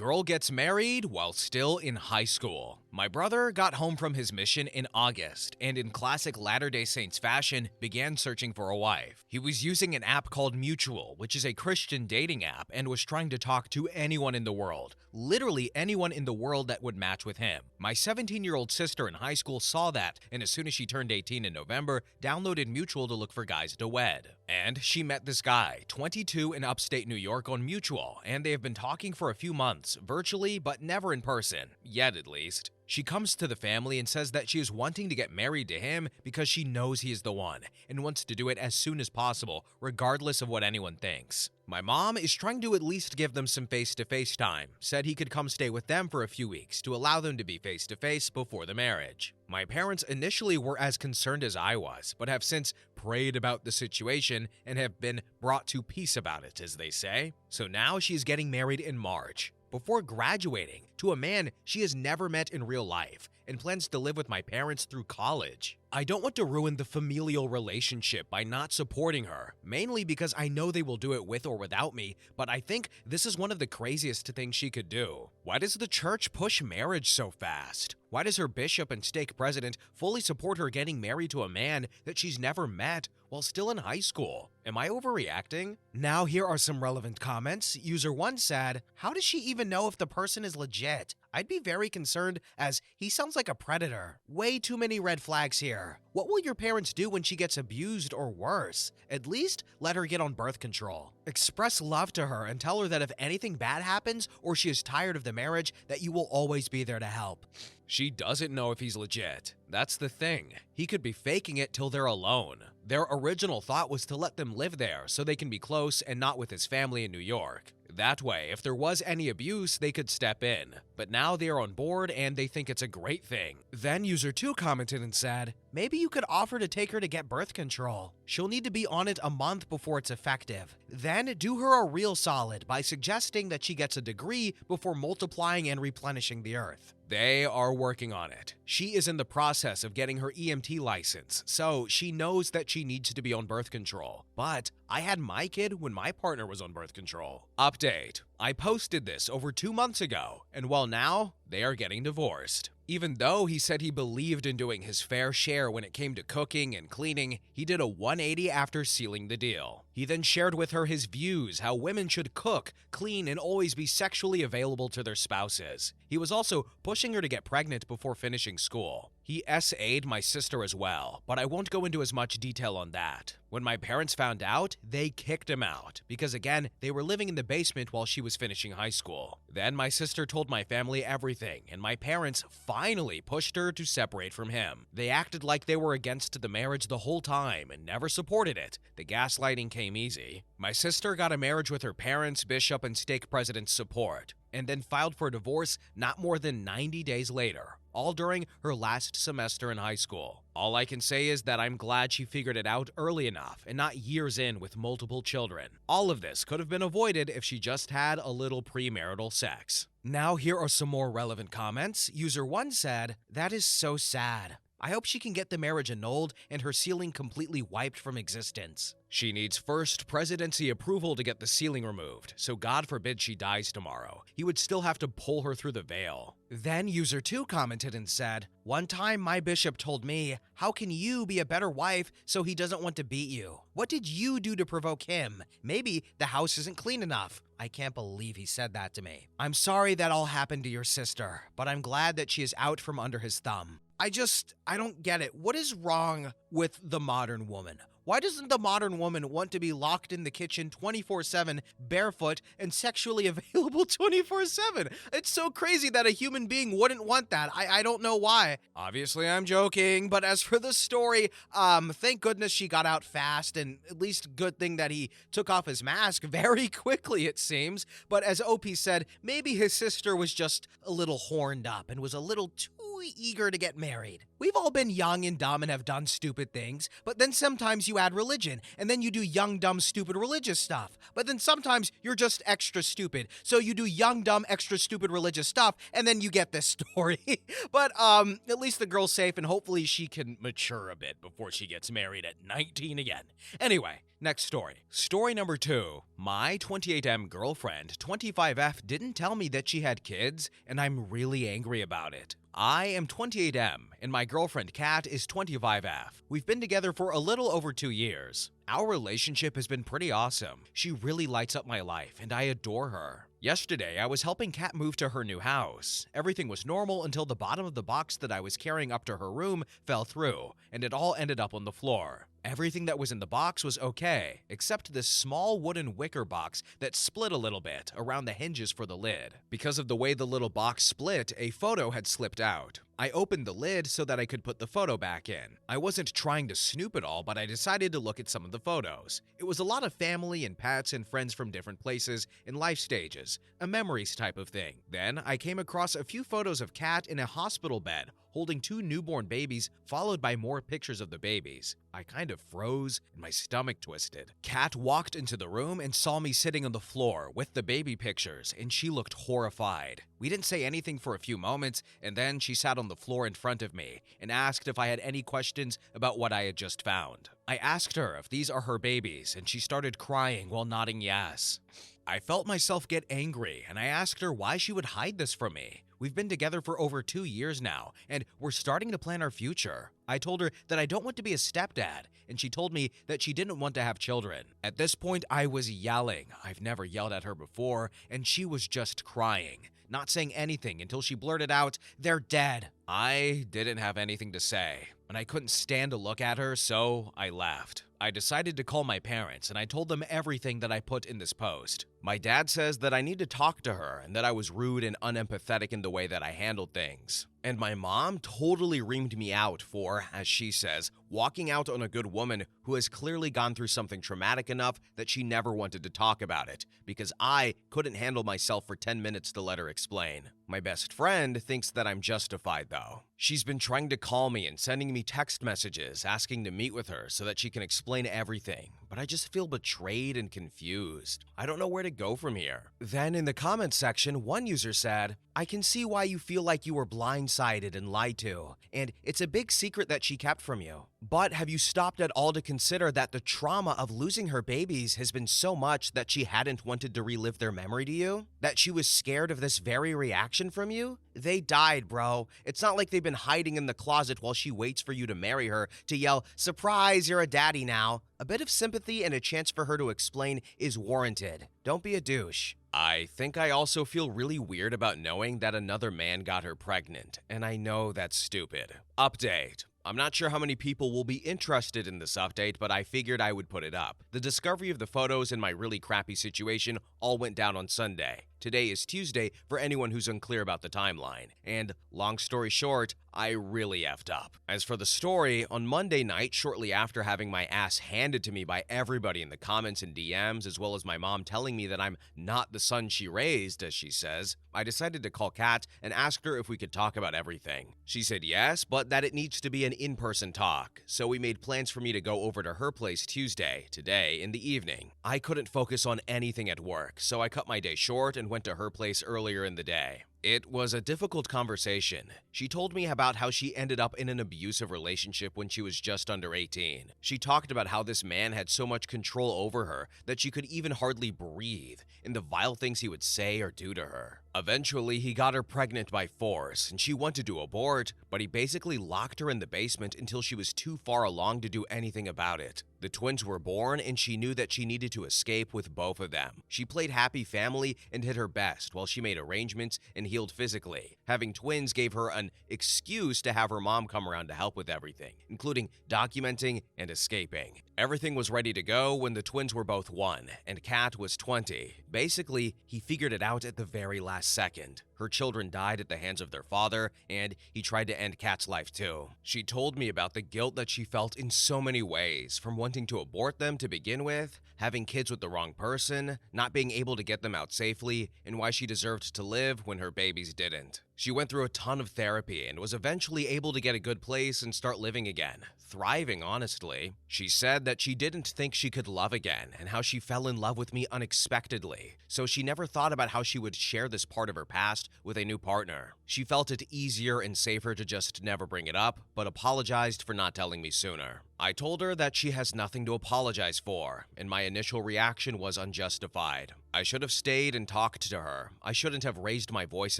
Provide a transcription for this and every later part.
Girl gets married while still in high school. My brother got home from his mission in August and in classic Latter-day Saints fashion began searching for a wife. He was using an app called Mutual, which is a Christian dating app, and was trying to talk to anyone in the world. Literally anyone in the world that would match with him. My 17-year-old sister in high school saw that, and as soon as she turned 18 in November, downloaded Mutual to look for guys to wed. And she met this guy, 22 in upstate New York, on Mutual, and they have been talking for a few months, virtually but never in person, yet at least. She comes to the family and says that she is wanting to get married to him because she knows he is the one and wants to do it as soon as possible, regardless of what anyone thinks. My mom is trying to at least give them some face-to-face time, said he could come stay with them for a few weeks to allow them to be face-to-face before the marriage. My parents initially were as concerned as I was, but have since prayed about the situation and have been brought to peace about it, as they say. So now she is getting married in March, before graduating, to a man she has never met in real life and plans to live with my parents through college. I don't want to ruin the familial relationship by not supporting her, mainly because I know they will do it with or without me, but I think this is one of the craziest things she could do. Why does the church push marriage so fast? Why does her bishop and stake president fully support her getting married to a man that she's never met while still in high school? Am I overreacting? Now here are some relevant comments. User 1 said, "How does she even know if the person is legit? I'd be very concerned as he sounds like a predator. Way too many red flags here. What will your parents do when she gets abused or worse? At least let her get on birth control. Express love to her and tell her that if anything bad happens or she is tired of the marriage, that you will always be there to help." She doesn't know if he's legit. That's the thing. He could be faking it till they're alone. Their original thought was to let them live there so they can be close and not with his family in New York. That way, if there was any abuse, they could step in. But now they are on board and they think it's a great thing. Then user 2 commented and said, "Maybe you could offer to take her to get birth control. She'll need to be on it a month before it's effective. Then do her a real solid by suggesting that she gets a degree before multiplying and replenishing the earth." They are working on it. She is in the process of getting her EMT license, so she knows that she needs to be on birth control. But I had my kid when my partner was on birth control. Update: I posted this over 2 months ago, and well, now they are getting divorced. Even though he said he believed in doing his fair share when it came to cooking and cleaning, he did a 180 after sealing the deal. He then shared with her his views how women should cook, clean, and always be sexually available to their spouses. He was also pushing her to get pregnant before finishing school. He SA'd my sister as well, but I won't go into as much detail on that. When my parents found out, they kicked him out, because again, they were living in the basement while she was finishing high school. Then my sister told my family everything, and my parents finally pushed her to separate from him. They acted like they were against the marriage the whole time and never supported it. The gaslighting came easy. My sister got a marriage with her parents, bishop, and stake president's support, and then filed for divorce not more than 90 days later, all during her last semester in high school. All I can say is that I'm glad she figured it out early enough and not years in with multiple children. All of this could have been avoided if she just had a little premarital sex. Now here are some more relevant comments. User 1 said, "That is so sad. I hope she can get the marriage annulled and her sealing completely wiped from existence. She needs first presidency approval to get the sealing removed, so God forbid she dies tomorrow. He would still have to pull her through the veil." Then user 2 commented and said, "One time my bishop told me, 'How can you be a better wife so he doesn't want to beat you? What did you do to provoke him? Maybe the house isn't clean enough.' I can't believe he said that to me. I'm sorry that all happened to your sister, but I'm glad that she is out from under his thumb. I don't get it. What is wrong with the modern woman? Why doesn't the modern woman want to be locked in the kitchen 24/7, barefoot, and sexually available 24/7? It's so crazy that a human being wouldn't want that. I don't know why. Obviously, I'm joking, but as for the story, thank goodness she got out fast, and at least good thing that he took off his mask very quickly, it seems. But as OP said, maybe his sister was just a little horned up and was a little too eager to get married. We've all been young and dumb and have done stupid things, but then sometimes you add religion, and then you do young, dumb, stupid religious stuff. But then sometimes you're just extra stupid, so you do young, dumb, extra stupid religious stuff, and then you get this story. But at least the girl's safe, and hopefully she can mature a bit before she gets married at 19 again. Anyway, Next story. Story number 2. My 28M girlfriend, 25F, didn't tell me that she had kids, and I'm really angry about it. I am 28M, and my girlfriend Kat is 25F. We've been together for a little over 2 years. Our relationship has been pretty awesome. She really lights up my life, and I adore her. Yesterday, I was helping Kat move to her new house. Everything was normal until the bottom of the box that I was carrying up to her room fell through, and it all ended up on the floor. Everything that was in the box was okay, except this small wooden wicker box that split a little bit around the hinges for the lid. Because of the way the little box split, a photo had slipped out. I opened the lid so that I could put the photo back in. I wasn't trying to snoop at all, but I decided to look at some of the photos. It was a lot of family and pets and friends from different places and life stages, a memories type of thing. Then I came across a few photos of Kat in a hospital bed, holding 2 newborn babies, followed by more pictures of the babies. I kind of froze and my stomach twisted. Kat walked into the room and saw me sitting on the floor with the baby pictures, and she looked horrified. We didn't say anything for a few moments, and then she sat on the floor in front of me and asked if I had any questions about what I had just found. I asked her if these are her babies, and she started crying while nodding yes. I felt myself get angry, and I asked her why she would hide this from me. We've been together for over 2 years now, and we're starting to plan our future. I told her that I don't want to be a stepdad, and she told me that she didn't want to have children. At this point, I was yelling. I've never yelled at her before, and she was just crying, not saying anything until she blurted out, "They're dead." I didn't have anything to say, and I couldn't stand to look at her, so I left. I decided to call my parents, and I told them everything that I put in this post. My dad says that I need to talk to her and that I was rude and unempathetic in the way that I handled things. And my mom totally reamed me out for, as she says, walking out on a good woman who has clearly gone through something traumatic enough that she never wanted to talk about it, because I couldn't handle myself for 10 minutes to let her explain. My best friend thinks that I'm justified, though. She's been trying to call me and sending me text messages asking to meet with her so that she can explain everything, but I just feel betrayed and confused. I don't know where to go from here. Then in the comments section, one user said, "I can see why you feel like you were blindsided and lied to, and it's a big secret that she kept from you. But have you stopped at all to consider that the trauma of losing her babies has been so much that she hadn't wanted to relive their memory to you? That she was scared of this very reaction from you? They died, bro. It's not like they've been hiding in the closet while she waits for you to marry her to yell, 'Surprise, you're a daddy now.' A bit of sympathy and a chance for her to explain is warranted. Don't be a douche." I think I also feel really weird about knowing that another man got her pregnant, and I know that's stupid. Update. I'm not sure how many people will be interested in this update, but I figured I would put it up. The discovery of the photos in my really crappy situation all went down on Sunday. Today is Tuesday for anyone who's unclear about the timeline. And long story short, I really effed up. As for the story, on Monday night, shortly after having my ass handed to me by everybody in the comments and DMs, as well as my mom telling me that I'm not the son she raised, as she says, I decided to call Kat and asked her if we could talk about everything. She said yes, but that it needs to be an in-person talk. So we made plans for me to go over to her place Tuesday, today, in the evening. I couldn't focus on anything at work, so I cut my day short and went to her place earlier in the day. It was a difficult conversation. She told me about how she ended up in an abusive relationship when she was just under 18. She talked about how this man had so much control over her that she could even hardly breathe, and the vile things he would say or do to her. Eventually, he got her pregnant by force, and she wanted to abort, but he basically locked her in the basement until she was too far along to do anything about it. The twins were born, and she knew that she needed to escape with both of them. She played happy family and did her best while she made arrangements and healed physically. Having twins gave her an excuse to have her mom come around to help with everything, including documenting and escaping. Everything was ready to go when the twins were both 1, and Kat was 20. Basically, he figured it out at the very last second. Her children died at the hands of their father, and he tried to end Kat's life too. She told me about the guilt that she felt in so many ways, from wanting to abort them to begin with, having kids with the wrong person, not being able to get them out safely, and why she deserved to live when her babies didn't. She went through a ton of therapy and was eventually able to get a good place and start living again, thriving honestly. She said that she didn't think she could love again and how she fell in love with me unexpectedly, so she never thought about how she would share this part of her past with a new partner. She felt it easier and safer to just never bring it up, but apologized for not telling me sooner. I told her that she has nothing to apologize for, and my initial reaction was unjustified. I should have stayed and talked to her. I shouldn't have raised my voice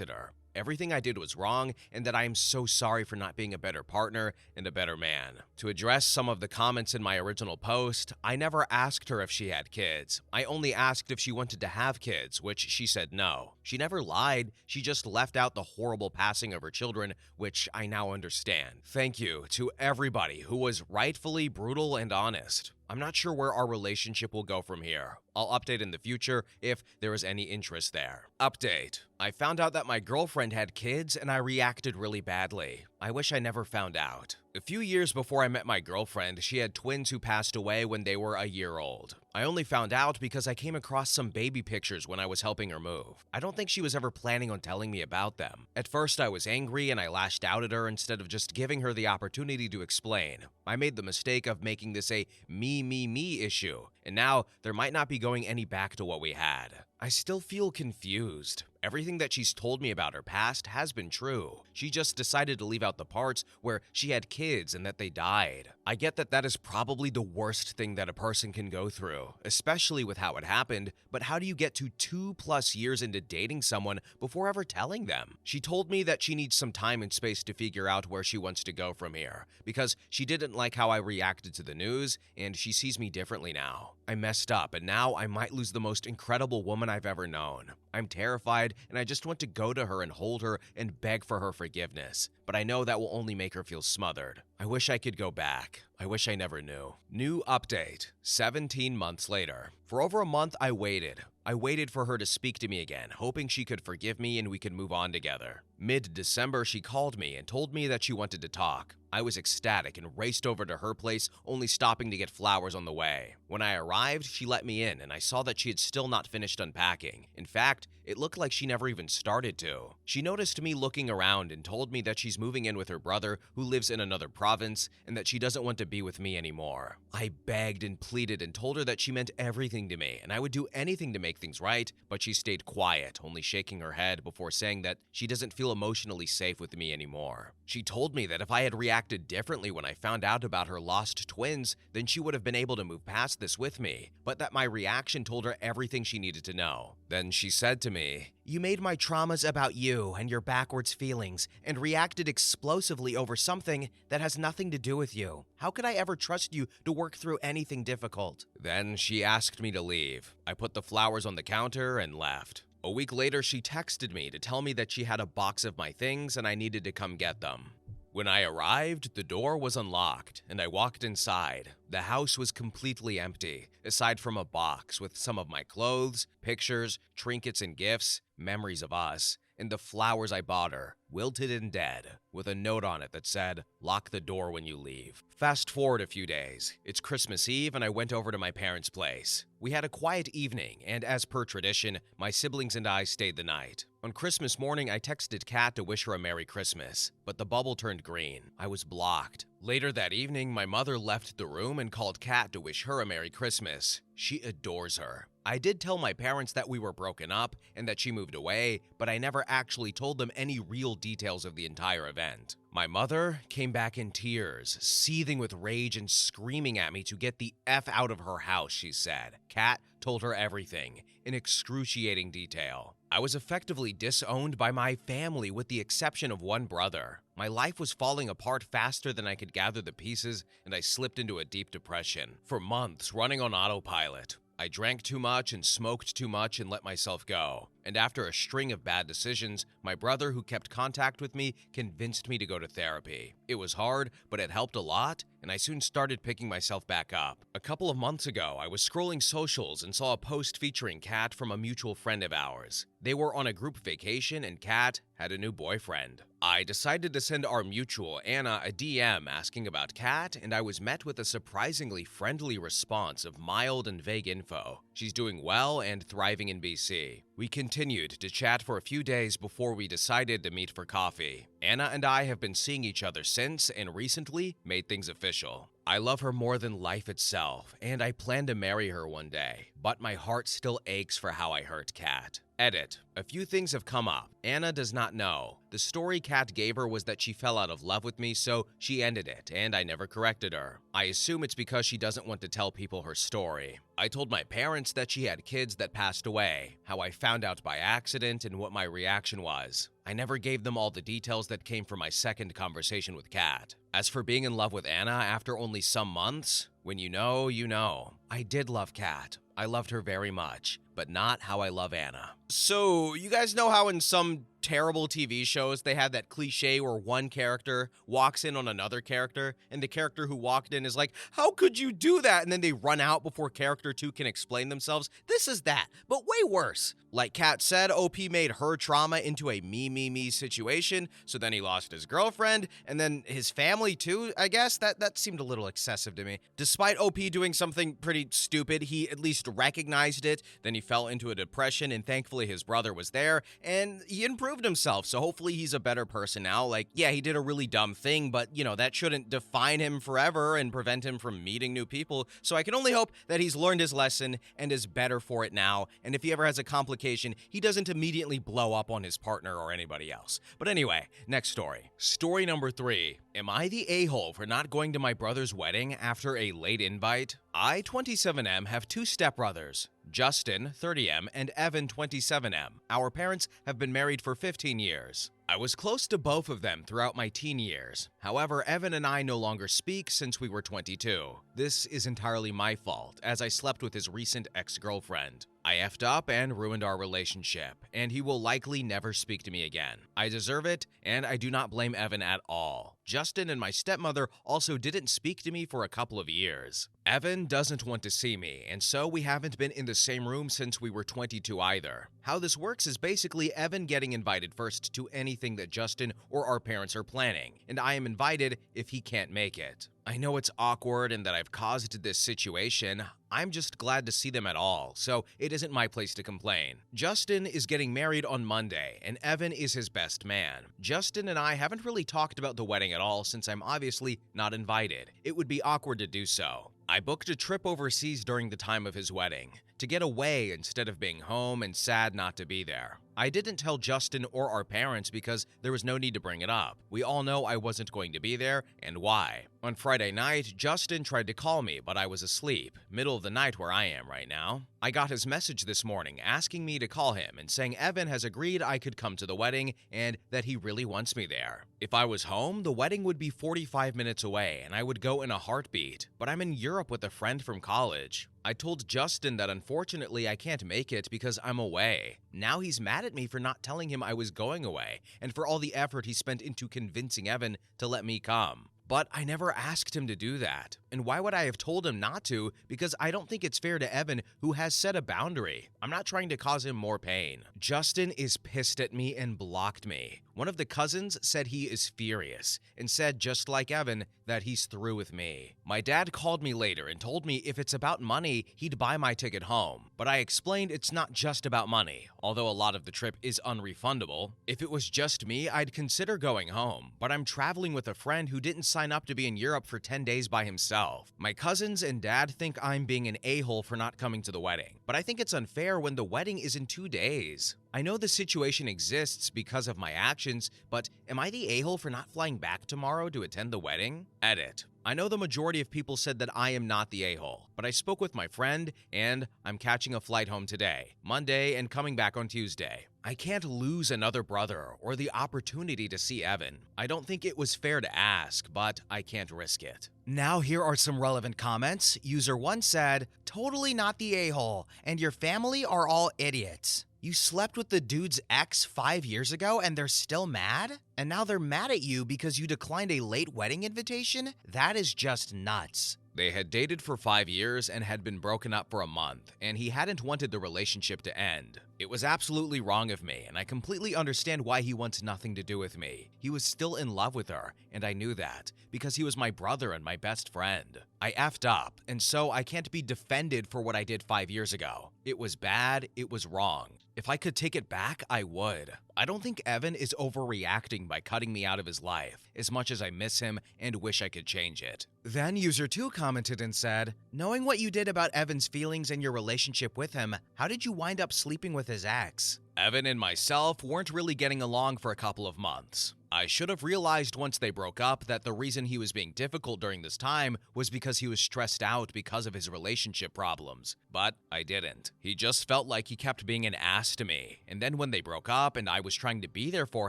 at her. Everything I did was wrong, and that I am so sorry for not being a better partner and a better man. To address some of the comments in my original post, I never asked her if she had kids. I only asked if she wanted to have kids, which she said no. She never lied, she just left out the horrible passing of her children, which I now understand. Thank you to everybody who was rightfully brutal and honest. I'm not sure where our relationship will go from here. I'll update in the future if there is any interest there. Update. I found out that my girlfriend had kids and I reacted really badly. I wish I never found out. A few years before I met my girlfriend, she had twins who passed away when they were a year old. I only found out because I came across some baby pictures when I was helping her move. I don't think she was ever planning on telling me about them. At first I was angry and I lashed out at her instead of just giving her the opportunity to explain. I made the mistake of making this a me issue, and now there might not be going any back to what we had. I still feel confused. Everything that she's told me about her past has been true. She just decided to leave out the parts where she had kids and that they died. I get that that is probably the worst thing that a person can go through, especially with how it happened, but how do you get to 2+ years into dating someone before ever telling them? She told me that she needs some time and space to figure out where she wants to go from here, because she didn't like how I reacted to the news, and she sees me differently now. I messed up, and now I might lose the most incredible woman I've ever known. I'm terrified, and I just want to go to her and hold her and beg for her forgiveness, but I know that will only make her feel smothered. I wish I could go back. I wish I never knew. New update, 17 months later. For over a month, I waited. I waited for her to speak to me again, hoping she could forgive me and we could move on together. Mid-December, she called me and told me that she wanted to talk. I was ecstatic and raced over to her place, only stopping to get flowers on the way. When I arrived, she let me in, and I saw that she had still not finished unpacking. In fact, it looked like she never even started to. She noticed me looking around and told me that she's moving in with her brother, who lives in another province, and that she doesn't want to be with me anymore. I begged and pleaded and told her that she meant everything to me, and I would do anything to make things right, but she stayed quiet, only shaking her head before saying that she doesn't feel emotionally safe with me anymore. She told me that if I had reacted differently when I found out about her lost twins, then she would have been able to move past this with me, but that my reaction told her everything she needed to know. Then she said to me, "You made my traumas about you and your backwards feelings and reacted explosively over something that has nothing to do with you. How could I ever trust you to work through anything difficult?" Then she asked me to leave. I put the flowers on the counter and left. A week later, she texted me to tell me that she had a box of my things and I needed to come get them. When I arrived, the door was unlocked, and I walked inside. The house was completely empty, aside from a box with some of my clothes, pictures, trinkets and gifts, memories of us, and the flowers I bought her, wilted and dead, with a note on it that said, "Lock the door when you leave." Fast forward a few days. It's Christmas Eve and I went over to my parents' place. We had a quiet evening, and as per tradition, my siblings and I stayed the night. On Christmas morning, I texted Kat to wish her a Merry Christmas, but the bubble turned green. I was blocked. Later that evening, my mother left the room and called Kat to wish her a Merry Christmas. She adores her. I did tell my parents that we were broken up and that she moved away, but I never actually told them any real details of the entire event. My mother came back in tears, seething with rage and screaming at me to get the F out of her house, she said. Kat told her everything, in excruciating detail. I was effectively disowned by my family with the exception of one brother. My life was falling apart faster than I could gather the pieces, and I slipped into a deep depression. For months, running on autopilot. I drank too much and smoked too much and let myself go. And after a string of bad decisions, my brother, who kept contact with me, convinced me to go to therapy. It was hard, but it helped a lot, and I soon started picking myself back up. A couple of months ago, I was scrolling socials and saw a post featuring Kat from a mutual friend of ours. They were on a group vacation, and Kat had a new boyfriend. I decided to send our mutual, Anna, a DM asking about Kat, and I was met with a surprisingly friendly response of mild and vague info. She's doing well and thriving in BC. We continued to chat for a few days before we decided to meet for coffee. Anna and I have been seeing each other since and recently made things official. I love her more than life itself, and I plan to marry her one day, but my heart still aches for how I hurt Kat. Edit. A few things have come up. Anna does not know. The story Kat gave her was that she fell out of love with me, so she ended it, and I never corrected her. I assume it's because she doesn't want to tell people her story. I told my parents that she had kids that passed away, how I found out by accident, and what my reaction was. I never gave them all the details that came from my second conversation with Kat. As for being in love with Anna after only some months, when you know, you know. I did love Kat. I loved her very much, but not how I love Anna. So, you guys know how in some terrible TV shows they have that cliche where one character walks in on another character, and the character who walked in is like, how could you do that? And then they run out before character 2 can explain themselves. This is that, but way worse. Like Kat said, OP made her trauma into a me situation, so then he lost his girlfriend, and then his family too, I guess? That seemed a little excessive to me. Despite OP doing something pretty stupid, he at least recognized it, then he fell into a depression, and thankfully his brother was there, and he improved himself, so hopefully he's a better person now. Like, yeah, he did a really dumb thing, but, you know, that shouldn't define him forever and prevent him from meeting new people, so I can only hope that he's learned his lesson and is better for it now, and if he ever has a complication, he doesn't immediately blow up on his partner or anybody else. But anyway, next story. Story number 3. Am I the a-hole for not going to my brother's wedding after a late invite? I, 27M, have 2 stepbrothers, Justin, 30M, and Evan, 27M. Our parents have been married for 15 years. I was close to both of them throughout my teen years. However, Evan and I no longer speak since we were 22. This is entirely my fault, as I slept with his recent ex-girlfriend. I effed up and ruined our relationship, and he will likely never speak to me again. I deserve it, and I do not blame Evan at all. Justin and my stepmother also didn't speak to me for a couple of years. Evan doesn't want to see me, and so we haven't been in the same room since we were 22 either. How this works is basically Evan getting invited first to anything that Justin or our parents are planning, and I am invited if he can't make it. I know it's awkward and that I've caused this situation. I'm just glad to see them at all, so it isn't my place to complain. Justin is getting married on Monday, and Evan is his best man. Justin and I haven't really talked about the wedding at all since I'm obviously not invited. It would be awkward to do so. I booked a trip overseas during the time of his wedding, to get away instead of being home and sad not to be there. I didn't tell Justin or our parents because there was no need to bring it up. We all know I wasn't going to be there and why. On Friday night, Justin tried to call me, but I was asleep, middle of the night where I am right now. I got his message this morning asking me to call him and saying Evan has agreed I could come to the wedding and that he really wants me there. If I was home, the wedding would be 45 minutes away and I would go in a heartbeat, but I'm in Europe with a friend from college. I told Justin that unfortunately I can't make it because I'm away. Now he's mad at me for not telling him I was going away and for all the effort he spent into convincing Evan to let me come. But I never asked him to do that. And why would I have told him not to? Because I don't think it's fair to Evan, who has set a boundary. I'm not trying to cause him more pain. Justin is pissed at me and blocked me. One of the cousins said he is furious and said, just like Evan, that he's through with me. My dad called me later and told me if it's about money, he'd buy my ticket home. But I explained it's not just about money, although a lot of the trip is unrefundable. If it was just me, I'd consider going home. But I'm traveling with a friend who didn't sign up to be in Europe for 10 days by himself. My cousins and dad think I'm being an a-hole for not coming to the wedding, but I think it's unfair when the wedding is in 2 days. I know the situation exists because of my actions, but am I the a-hole for not flying back tomorrow to attend the wedding? Edit. I know the majority of people said that I am not the a-hole, but I spoke with my friend, and I'm catching a flight home today, Monday, and coming back on Tuesday. I can't lose another brother or the opportunity to see Evan. I don't think it was fair to ask, but I can't risk it. Now here are some relevant comments. User 1 said, "Totally not the a-hole, and your family are all idiots. You slept with the dude's ex 5 years ago and they're still mad? And now they're mad at you because you declined a late wedding invitation? That is just nuts." They had dated for 5 years and had been broken up for a month, and he hadn't wanted the relationship to end. It was absolutely wrong of me, and I completely understand why he wants nothing to do with me. He was still in love with her, and I knew that, because he was my brother and my best friend. I effed up, and so I can't be defended for what I did 5 years ago. It was bad, it was wrong. If I could take it back, I would. I don't think Evan is overreacting by cutting me out of his life, as much as I miss him and wish I could change it. Then user 2 commented and said, knowing what you did about Evan's feelings and your relationship with him, how did you wind up sleeping with his ex? Evan and myself weren't really getting along for a couple of months. I should have realized once they broke up that the reason he was being difficult during this time was because he was stressed out because of his relationship problems. But I didn't. He just felt like he kept being an ass to me. And then when they broke up and I was trying to be there for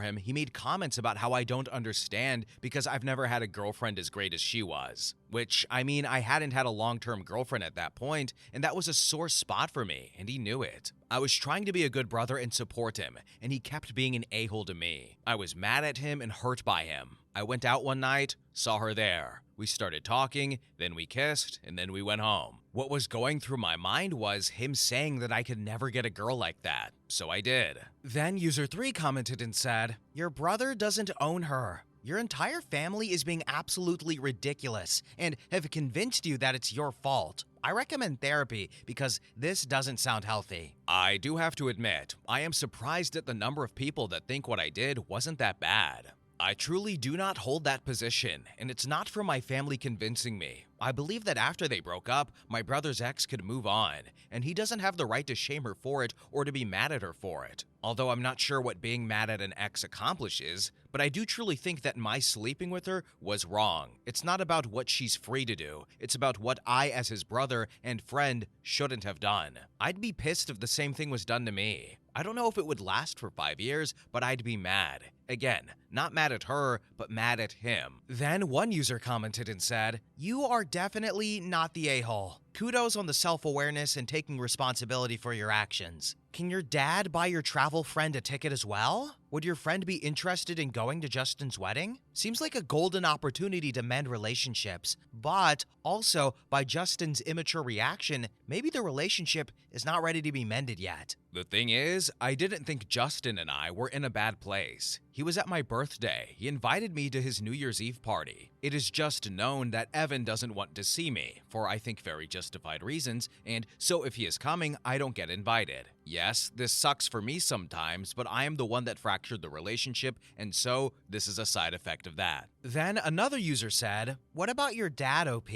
him, he made comments about how I don't understand because I've never had a girlfriend as great as she was. Which, I mean, I hadn't had a long-term girlfriend at that point, and that was a sore spot for me, and he knew it. I was trying to be a good brother and support him, and he kept being an a-hole to me. I was mad at him and hurt by him. I went out one night, saw her there. We started talking, then we kissed, and then we went home. What was going through my mind was him saying that I could never get a girl like that, so I did. Then user 3 commented and said, your brother doesn't own her. Your entire family is being absolutely ridiculous and have convinced you that it's your fault. I recommend therapy because this doesn't sound healthy. I do have to admit, I am surprised at the number of people that think what I did wasn't that bad. I truly do not hold that position, and it's not from my family convincing me. I believe that after they broke up, my brother's ex could move on, and he doesn't have the right to shame her for it or to be mad at her for it. Although I'm not sure what being mad at an ex accomplishes, but I do truly think that my sleeping with her was wrong. It's not about what she's free to do, it's about what I, as his brother and friend, shouldn't have done. I'd be pissed if the same thing was done to me. I don't know if it would last for 5 years, but I'd be mad. Again, not mad at her, but mad at him. Then one user commented and said, you are definitely not the a-hole. Kudos on the self-awareness and taking responsibility for your actions. Can your dad buy your travel friend a ticket as well? Would your friend be interested in going to Justin's wedding? Seems like a golden opportunity to mend relationships, but also, by Justin's immature reaction, maybe the relationship is not ready to be mended yet. The thing is, I didn't think Justin and I were in a bad place. He was at my birthday. He invited me to his New Year's Eve party. It is just known that Evan doesn't want to see me, for I think very justified reasons, and so if he is coming, I don't get invited. Yes, this sucks for me sometimes, but I am the one that fractured the relationship, and so this is a side effect of that. Then another user said, what about your dad, OP?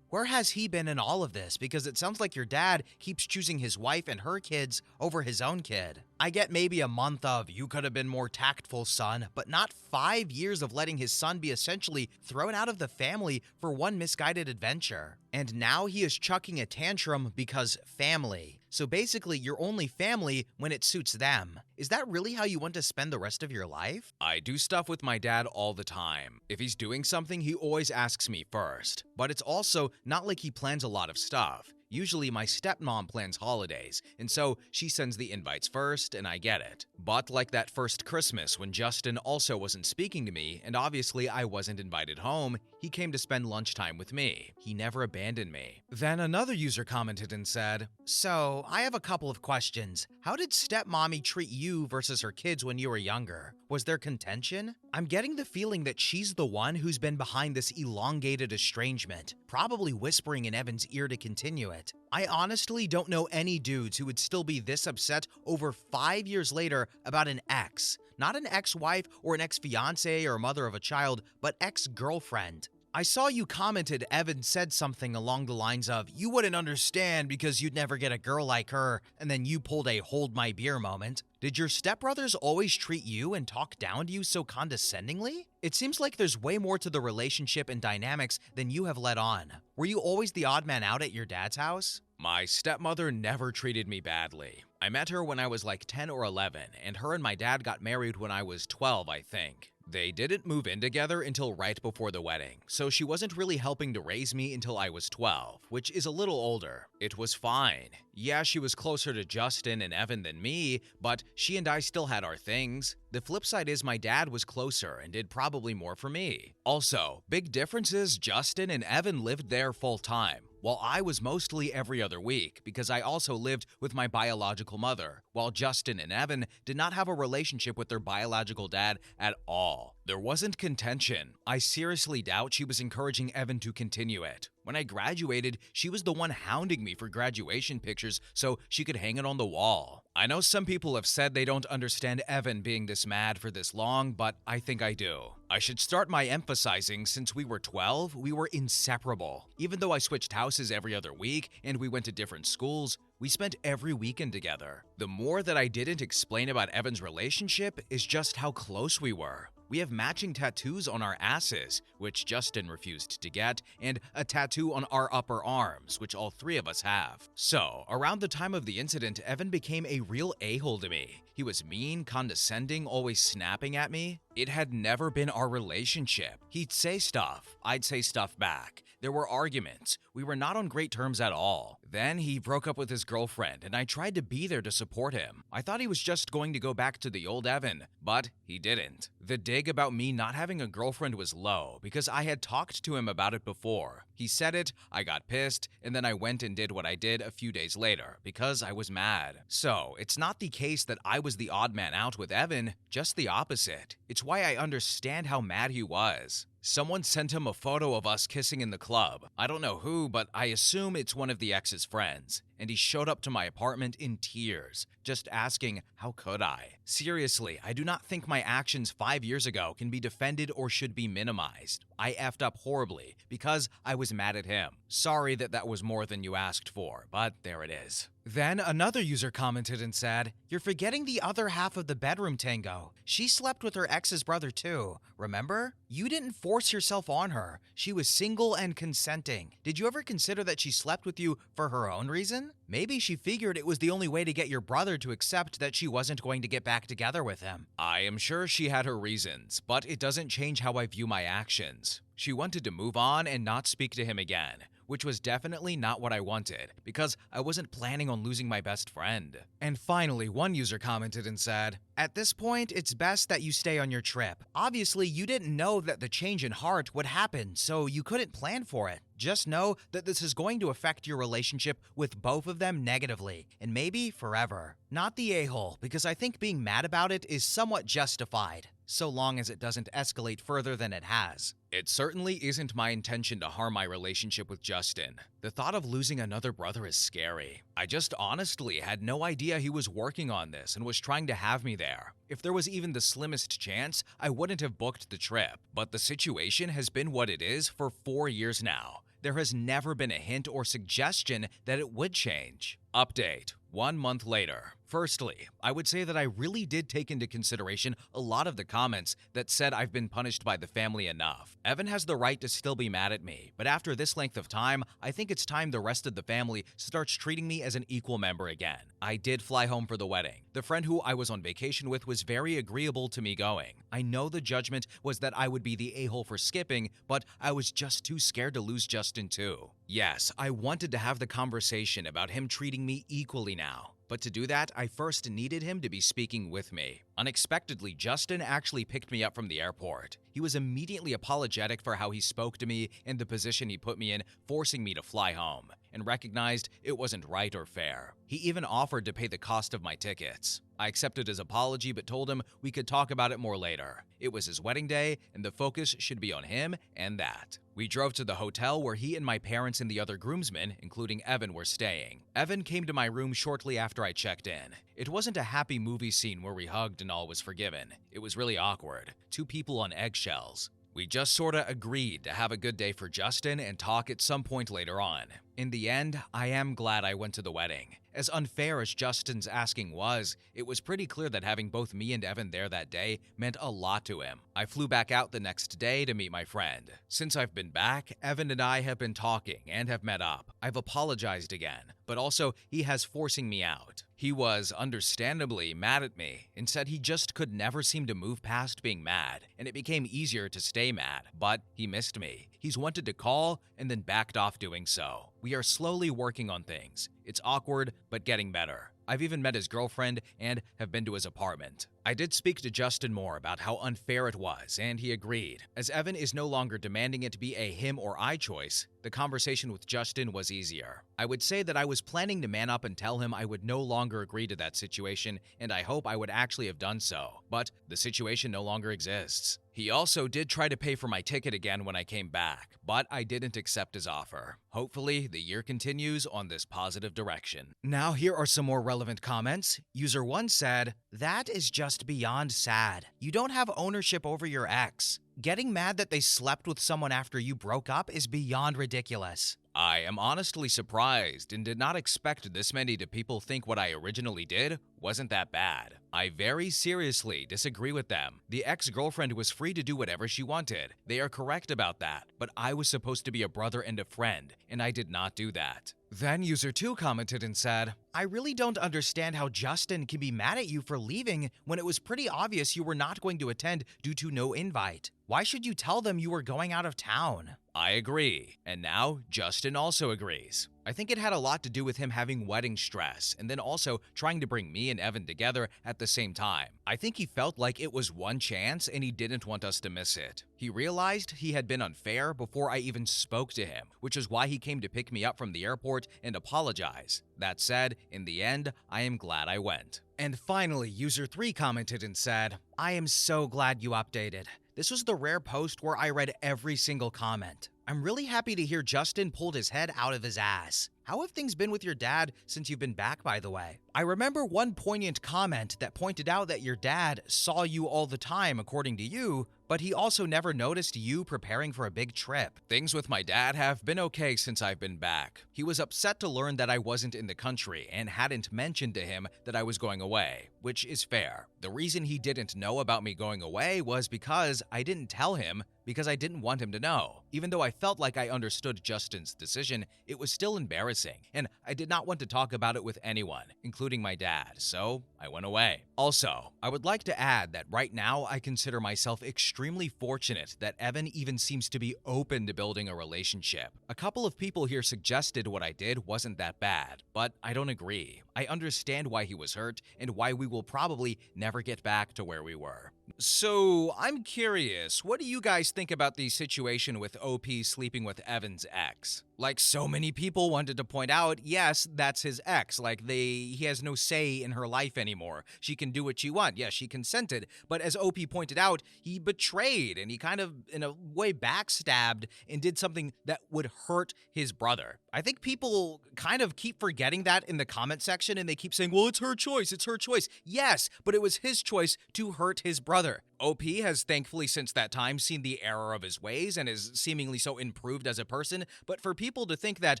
Where has he been in all of this? Because it sounds like your dad keeps choosing his wife and her kids over his own kid. I get maybe a month of, you could have been more tactful, son, but not 5 years of letting his son be essentially thrown out of the family for one misguided adventure. And now he is chucking a tantrum because family. So basically, you're only family when it suits them. Is that really how you want to spend the rest of your life? I do stuff with my dad all the time. If he's doing something, he always asks me first. But it's also not like he plans a lot of stuff. Usually my stepmom plans holidays, and so she sends the invites first and I get it. But like that first Christmas when Justin also wasn't speaking to me and obviously I wasn't invited home, he came to spend lunchtime with me. He never abandoned me. Then another user commented and said, so I have a couple of questions. How did stepmommy treat you versus her kids when you were younger? Was there contention? I'm getting the feeling that she's the one who's been behind this elongated estrangement, probably whispering in Evan's ear to continue it. I honestly don't know any dudes who would still be this upset over 5 years later about an ex. Not an ex-wife or an ex-fiance or mother of a child, but ex-girlfriend. I saw you commented Evan said something along the lines of, you wouldn't understand because you'd never get a girl like her, and then you pulled a hold my beer moment. Did your stepbrothers always treat you and talk down to you so condescendingly? It seems like there's way more to the relationship and dynamics than you have let on. Were you always the odd man out at your dad's house? My stepmother never treated me badly. I met her when I was like 10 or 11, and her and my dad got married when I was 12, I think. They didn't move in together until right before the wedding, so she wasn't really helping to raise me until I was 12, which is a little older. It was fine. Yeah, she was closer to Justin and Evan than me, but she and I still had our things. The flip side is my dad was closer and did probably more for me. Also, big difference is Justin and Evan lived there full time, while I was mostly every other week because I also lived with my biological mother, while Justin and Evan did not have a relationship with their biological dad at all. There wasn't contention. I seriously doubt she was encouraging Evan to continue it. When I graduated, she was the one hounding me for graduation pictures so she could hang it on the wall. I know some people have said they don't understand Evan being this mad for this long, but I think I do. I should start my emphasizing since we were 12, we were inseparable. Even though I switched houses every other week and we went to different schools, we spent every weekend together. The more that I didn't explain about Evan's relationship is just how close we were. We have matching tattoos on our asses, which Justin refused to get, and a tattoo on our upper arms, which all three of us have. So, around the time of the incident, Evan became a real a-hole to me. He was mean, condescending, always snapping at me. It had never been our relationship. He'd say stuff, I'd say stuff back. There were arguments. We were not on great terms at all. Then he broke up with his girlfriend, and I tried to be there to support him. I thought he was just going to go back to the old Evan, but he didn't. The dig about me not having a girlfriend was low because I had talked to him about it before. He said it, I got pissed, and then I went and did what I did a few days later because I was mad. So, it's not the case that I was the odd man out with Evan, just the opposite. It's why I understand how mad he was. Someone sent him a photo of us kissing in the club. I don't know who, but I assume it's one of the ex's friends. And he showed up to my apartment in tears, just asking, how could I? Seriously, I do not think my actions 5 years ago can be defended or should be minimized. I effed up horribly because I was mad at him. Sorry that was more than you asked for, but there it is. Then another user commented and said, "You're forgetting the other half of the bedroom tango. She slept with her ex's brother too, remember? You didn't force yourself on her. She was single and consenting. Did you ever consider that she slept with you for her own reason? Maybe she figured it was the only way to get your brother to accept that she wasn't going to get back together with him." I am sure she had her reasons, but it doesn't change how I view my actions. She wanted to move on and not speak to him again, which was definitely not what I wanted, because I wasn't planning on losing my best friend. And finally, one user commented and said, "At this point, it's best that you stay on your trip. Obviously, you didn't know that the change in heart would happen, so you couldn't plan for it. Just know that this is going to affect your relationship with both of them negatively, and maybe forever." Not the a-hole, because I think being mad about it is somewhat justified, so long as it doesn't escalate further than it has. It certainly isn't my intention to harm my relationship with Justin. The thought of losing another brother is scary. I just honestly had no idea he was working on this and was trying to have me there. If there was even the slimmest chance, I wouldn't have booked the trip. But the situation has been what it is for 4 years now. There has never been a hint or suggestion that it would change. Update: 1 month later. Firstly, I would say that I really did take into consideration a lot of the comments that said I've been punished by the family enough. Evan has the right to still be mad at me, but after this length of time, I think it's time the rest of the family starts treating me as an equal member again. I did fly home for the wedding. The friend who I was on vacation with was very agreeable to me going. I know the judgment was that I would be the a-hole for skipping, but I was just too scared to lose Justin too. Yes, I wanted to have the conversation about him treating me equally now. But to do that, I first needed him to be speaking with me. Unexpectedly, Justin actually picked me up from the airport. He was immediately apologetic for how he spoke to me and the position he put me in, forcing me to fly home, and recognized it wasn't right or fair. He even offered to pay the cost of my tickets. I accepted his apology but told him we could talk about it more later. It was his wedding day, and the focus should be on him and that. We drove to the hotel where he and my parents and the other groomsmen, including Evan, were staying. Evan came to my room shortly after I checked in. It wasn't a happy movie scene where we hugged and all was forgiven. It was really awkward. 2 people on eggshells. We just sorta agreed to have a good day for Justin and talk at some point later on. In the end, I am glad I went to the wedding. As unfair as Justin's asking was, it was pretty clear that having both me and Evan there that day meant a lot to him. I flew back out the next day to meet my friend. Since I've been back, Evan and I have been talking and have met up. I've apologized again, but also he has forcing me out. He was understandably mad at me and said he just could never seem to move past being mad, and it became easier to stay mad, but he missed me. He's wanted to call and then backed off doing so. We are slowly working on things. It's awkward, but getting better. I've even met his girlfriend and have been to his apartment. I did speak to Justin more about how unfair it was, and he agreed. As Evan is no longer demanding it to be a him or I choice, the conversation with Justin was easier. I would say that I was planning to man up and tell him I would no longer agree to that situation, and I hope I would actually have done so. But the situation no longer exists. He also did try to pay for my ticket again when I came back, but I didn't accept his offer. Hopefully, the year continues on this positive direction. Now, here are some more relevant comments. User 1 said, "That is just beyond sad. You don't have ownership over your ex. Getting mad that they slept with someone after you broke up is beyond ridiculous." I am honestly surprised and did not expect this many to people think what I originally did wasn't that bad. I very seriously disagree with them. The ex-girlfriend was free to do whatever she wanted. They are correct about that, but I was supposed to be a brother and a friend, and I did not do that. Then user 2 commented and said, "I really don't understand how Justin can be mad at you for leaving when it was pretty obvious you were not going to attend due to no invite. Why should you tell them you were going out of town?" I agree, and now Justin also agrees. I think it had a lot to do with him having wedding stress and then also trying to bring me and Evan together at the same time. I think he felt like it was one chance and he didn't want us to miss it. He realized he had been unfair before I even spoke to him, which is why he came to pick me up from the airport and apologize. That said, in the end, I am glad I went. And finally, user 3 commented and said, "I am so glad you updated. This was the rare post where I read every single comment. I'm really happy to hear Justin pulled his head out of his ass. How have things been with your dad since you've been back, by the way? I remember one poignant comment that pointed out that your dad saw you all the time, according to you, but he also never noticed you preparing for a big trip. Things with my dad have been okay since I've been back. He was upset to learn that I wasn't in the country and hadn't mentioned to him that I was going away, which is fair. The reason he didn't know about me going away was because I didn't tell him because I didn't want him to know. Even though I felt like I understood Justin's decision, it was still embarrassing, and I did not want to talk about it with anyone, including my dad, so I went away. Also, I would like to add that right now I consider myself extremely fortunate that Evan even seems to be open to building a relationship. A couple of people here suggested what I did wasn't that bad, but I don't agree. I understand why he was hurt and why we will probably never get back to where we were. So, I'm curious, what do you guys think about the situation with OP sleeping with Evan's ex? Like, so many people wanted to point out, yes, that's his ex. Like, he has no say in her life anymore. She can do what she wants. Yes, she consented. But as OP pointed out, he betrayed and he kind of, in a way, backstabbed and did something that would hurt his brother. I think people kind of keep forgetting that in the comment section and they keep saying, well, it's her choice. It's her choice. Yes, but it was his choice to hurt his brother. OP has thankfully since that time seen the error of his ways and is seemingly so improved as a person, but for people to think that,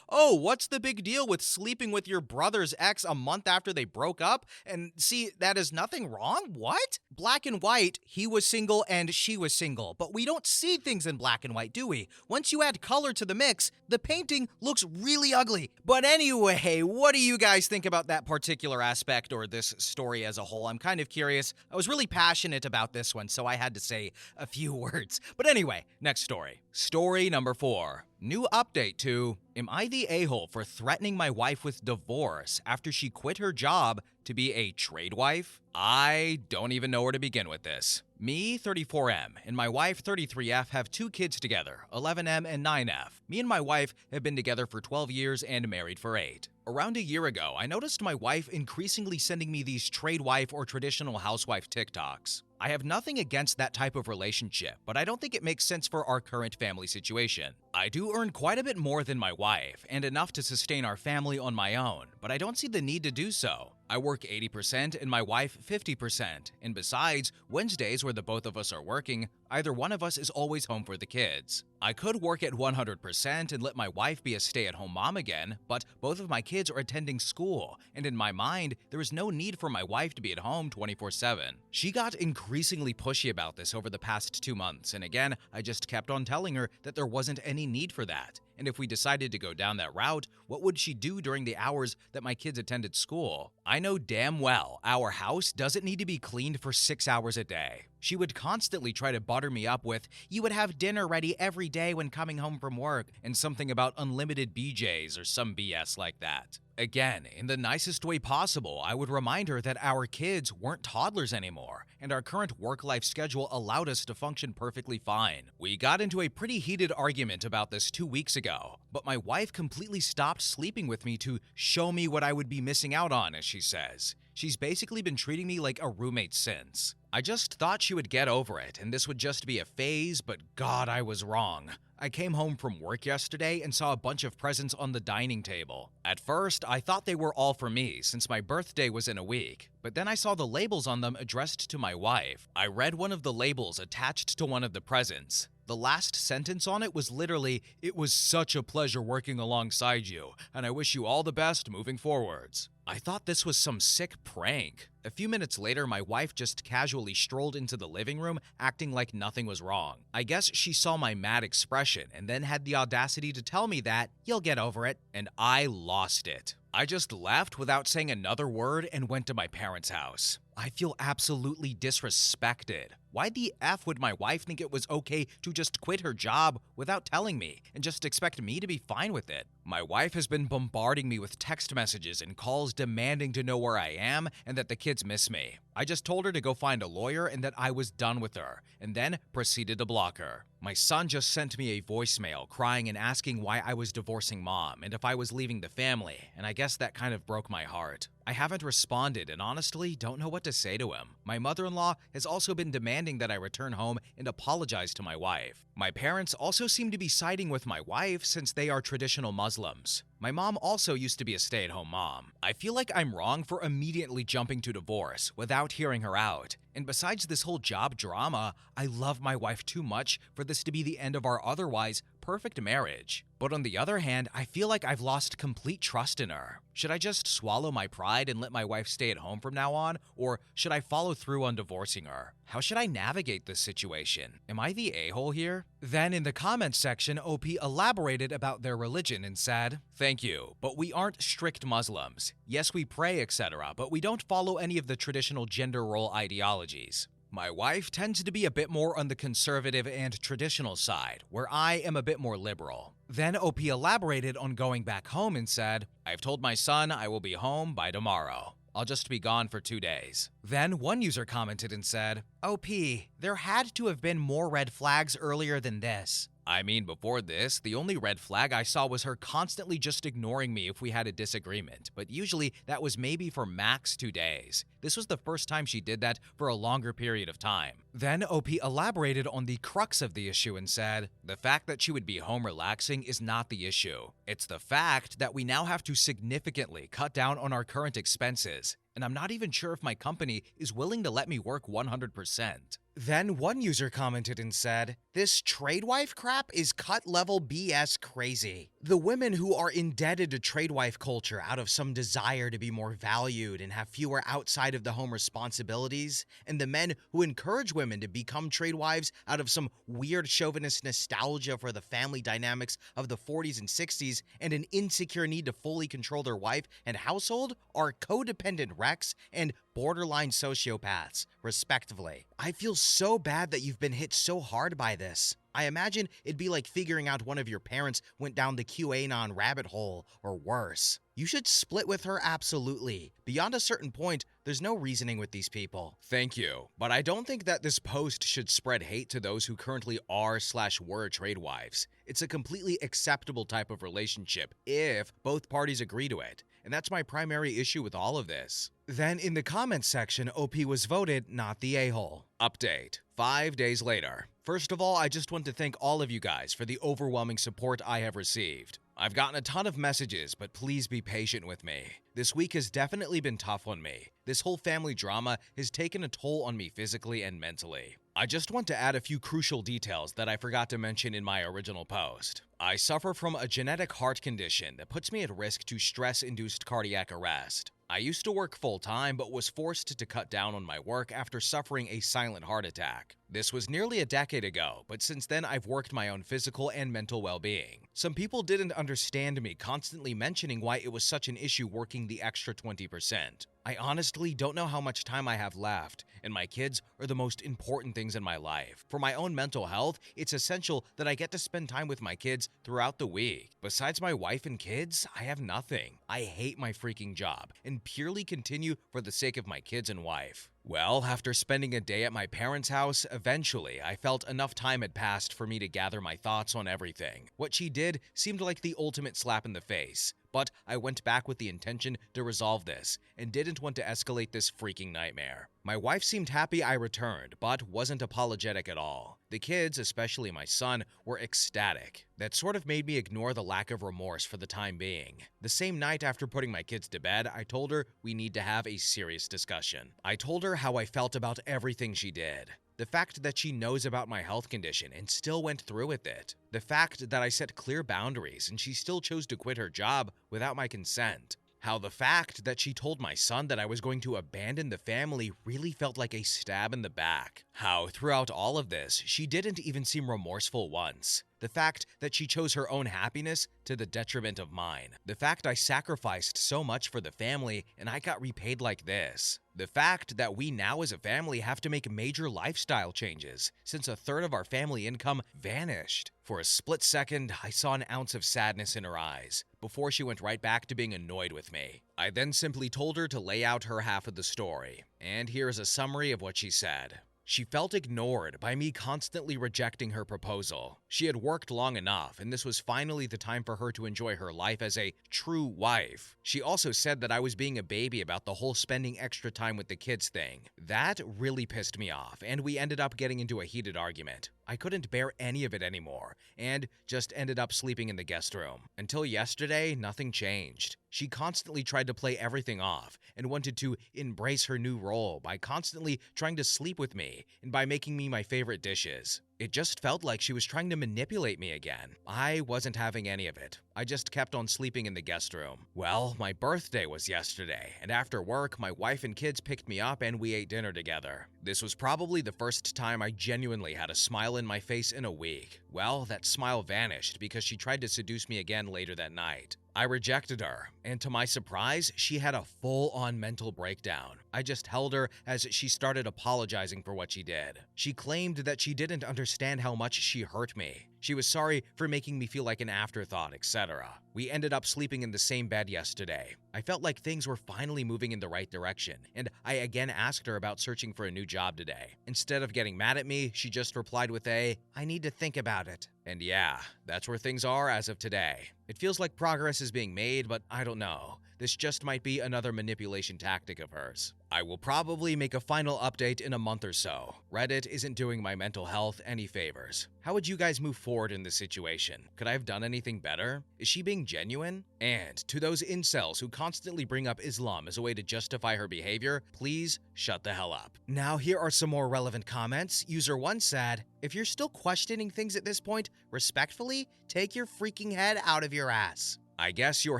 oh, what's the big deal with sleeping with your brother's ex a month after they broke up? And see, that is nothing wrong? What? Black and white, he was single and she was single, but we don't see things in black and white, do we? Once you add color to the mix, the painting looks really ugly. But anyway, what do you guys think about that particular aspect or this story as a whole? I'm kind of curious. I was really passionate about this one, so I had to say a few words. But anyway, next story. Story number 4. New update to, am I the a-hole for threatening my wife with divorce after she quit her job to be a trade wife? I don't even know where to begin with this. Me, 34M, and my wife, 33F, have 2 kids together, 11M and 9F. Me and my wife have been together for 12 years and married for 8. Around a year ago, I noticed my wife increasingly sending me these trade wife or traditional housewife TikToks. I have nothing against that type of relationship, but I don't think it makes sense for our current family situation. I do earn quite a bit more than my wife, and enough to sustain our family on my own, but I don't see the need to do so. I work 80% and my wife 50%. And besides, Wednesdays where the both of us are working, either one of us is always home for the kids. I could work at 100% and let my wife be a stay-at-home mom again, but both of my kids are attending school, and in my mind, there is no need for my wife to be at home 24/7. She got increasingly pushy about this over the past 2 months, and again, I just kept on telling her that there wasn't any need for that. And if we decided to go down that route, what would she do during the hours that my kids attended school? I know damn well our house doesn't need to be cleaned for 6 hours a day. She would constantly try to butter me up with, "You would have dinner ready every day when coming home from work," and something about unlimited BJs or some BS like that. Again, in the nicest way possible, I would remind her that our kids weren't toddlers anymore, and our current work-life schedule allowed us to function perfectly fine. We got into a pretty heated argument about this 2 weeks ago, but my wife completely stopped sleeping with me to show me what I would be missing out on, as she says. She's basically been treating me like a roommate since. I just thought she would get over it, and this would just be a phase, but God, I was wrong. I came home from work yesterday and saw a bunch of presents on the dining table. At first, I thought they were all for me since my birthday was in a week, but then I saw the labels on them addressed to my wife. I read one of the labels attached to one of the presents. The last sentence on it was literally, "It was such a pleasure working alongside you, and I wish you all the best moving forwards." I thought this was some sick prank. A few minutes later, my wife just casually strolled into the living room, acting like nothing was wrong. I guess she saw my mad expression and then had the audacity to tell me that, "You'll get over it," and I lost it. I just left without saying another word and went to my parents' house. I feel absolutely disrespected. Why the F would my wife think it was okay to just quit her job without telling me and just expect me to be fine with it? My wife has been bombarding me with text messages and calls demanding to know where I am and that the kids miss me. I just told her to go find a lawyer and that I was done with her, and then proceeded to block her. My son just sent me a voicemail crying and asking why I was divorcing mom and if I was leaving the family, and I guess that kind of broke my heart. I haven't responded and honestly don't know what to say to him. My mother-in-law has also been demanding that I return home and apologize to my wife. My parents also seem to be siding with my wife since they are traditional Muslims. My mom also used to be a stay-at-home mom. I feel like I'm wrong for immediately jumping to divorce without hearing her out. And besides this whole job drama, I love my wife too much for this to be the end of our otherwise perfect marriage. But on the other hand, I feel like I've lost complete trust in her. Should I just swallow my pride and let my wife stay at home from now on, or should I follow through on divorcing her? How should I navigate this situation? Am I the a-hole here? Then in the comments section, OP elaborated about their religion and said, "Thank you, but we aren't strict Muslims. Yes, we pray, etc., but we don't follow any of the traditional gender role ideologies. My wife tends to be a bit more on the conservative and traditional side, where I am a bit more liberal." Then OP elaborated on going back home and said, "I've told my son I will be home by tomorrow. I'll just be gone for 2 days." Then one user commented and said, "OP, there had to have been more red flags earlier than this." I mean, before this, the only red flag I saw was her constantly just ignoring me if we had a disagreement, but usually that was maybe for max 2 days. This was the first time she did that for a longer period of time. Then OP elaborated on the crux of the issue and said, "The fact that she would be home relaxing is not the issue. It's the fact that we now have to significantly cut down on our current expenses, and I'm not even sure if my company is willing to let me work 100%. Then one user commented and said, "This trade wife crap is cut level BS crazy. The women who are indebted to trade wife culture out of some desire to be more valued and have fewer outside of the home responsibilities, and the men who encourage women to become trade wives out of some weird chauvinist nostalgia for the family dynamics of the 40s and 60s and an insecure need to fully control their wife and household are codependent wrecks and borderline sociopaths, respectively. I feel so bad that you've been hit so hard by this. I imagine it'd be like figuring out one of your parents went down the QAnon rabbit hole, or worse. You should split with her absolutely. Beyond a certain point, there's no reasoning with these people." Thank you, but I don't think that this post should spread hate to those who currently are/were trade wives. It's a completely acceptable type of relationship if both parties agree to it, and that's my primary issue with all of this. Then in the comments section, OP was voted not the a-hole. Update: 5 days later. First of all, I just want to thank all of you guys for the overwhelming support I have received. I've gotten a ton of messages, but please be patient with me. This week has definitely been tough on me. This whole family drama has taken a toll on me physically and mentally. I just want to add a few crucial details that I forgot to mention in my original post. I suffer from a genetic heart condition that puts me at risk to stress-induced cardiac arrest. I used to work full-time but was forced to cut down on my work after suffering a silent heart attack. This was nearly a decade ago, but since then I've worked my own physical and mental well-being. Some people didn't understand me constantly mentioning why it was such an issue working the extra 20%. I honestly don't know how much time I have left, and my kids are the most important things in my life. For my own mental health, it's essential that I get to spend time with my kids throughout the week. Besides my wife and kids, I have nothing. I hate my freaking job and purely continue for the sake of my kids and wife. Well, after spending a day at my parents' house, eventually I felt enough time had passed for me to gather my thoughts on everything. What she did seemed like the ultimate slap in the face, but I went back with the intention to resolve this and didn't want to escalate this freaking nightmare. My wife seemed happy I returned, but wasn't apologetic at all. The kids, especially my son, were ecstatic. That sort of made me ignore the lack of remorse for the time being. The same night after putting my kids to bed, I told her we need to have a serious discussion. I told her how I felt about everything she did. The fact that she knows about my health condition and still went through with it. The fact that I set clear boundaries and she still chose to quit her job without my consent. How the fact that she told my son that I was going to abandon the family really felt like a stab in the back. How throughout all of this, she didn't even seem remorseful once. The fact that she chose her own happiness to the detriment of mine. The fact I sacrificed so much for the family and I got repaid like this. The fact that we now as a family have to make major lifestyle changes since a third of our family income vanished. For a split second, I saw an ounce of sadness in her eyes before she went right back to being annoyed with me. I then simply told her to lay out her half of the story, and here's a summary of what she said. She felt ignored by me constantly rejecting her proposal. She had worked long enough, and this was finally the time for her to enjoy her life as a true wife. She also said that I was being a baby about the whole spending extra time with the kids thing. That really pissed me off, and we ended up getting into a heated argument. I couldn't bear any of it anymore, and just ended up sleeping in the guest room. Until yesterday, nothing changed. She constantly tried to play everything off and wanted to embrace her new role by constantly trying to sleep with me and by making me my favorite dishes. It just felt like she was trying to manipulate me again. I wasn't having any of it. I just kept on sleeping in the guest room. Well, my birthday was yesterday, and after work, my wife and kids picked me up and we ate dinner together. This was probably the first time I genuinely had a smile in my face in a week. Well, that smile vanished because she tried to seduce me again later that night. I rejected her, and to my surprise, she had a full-on mental breakdown. I just held her as she started apologizing for what she did. She claimed that she didn't understand how much she hurt me. She was sorry for making me feel like an afterthought, etc. We ended up sleeping in the same bed yesterday. I felt like things were finally moving in the right direction, and I again asked her about searching for a new job today. Instead of getting mad at me, she just replied with a, "I need to think about it." And yeah, that's where things are as of today. It feels like progress is being made, but I don't know. This just might be another manipulation tactic of hers. I will probably make a final update in a month or so. Reddit isn't doing my mental health any favors. How would you guys move forward in this situation? Could I have done anything better? Is she being genuine? And to those incels who constantly bring up Islam as a way to justify her behavior, please shut the hell up. Now here are some more relevant comments. User 1 said, "If you're still questioning things at this point, respectfully, take your freaking head out of your ass. I guess you're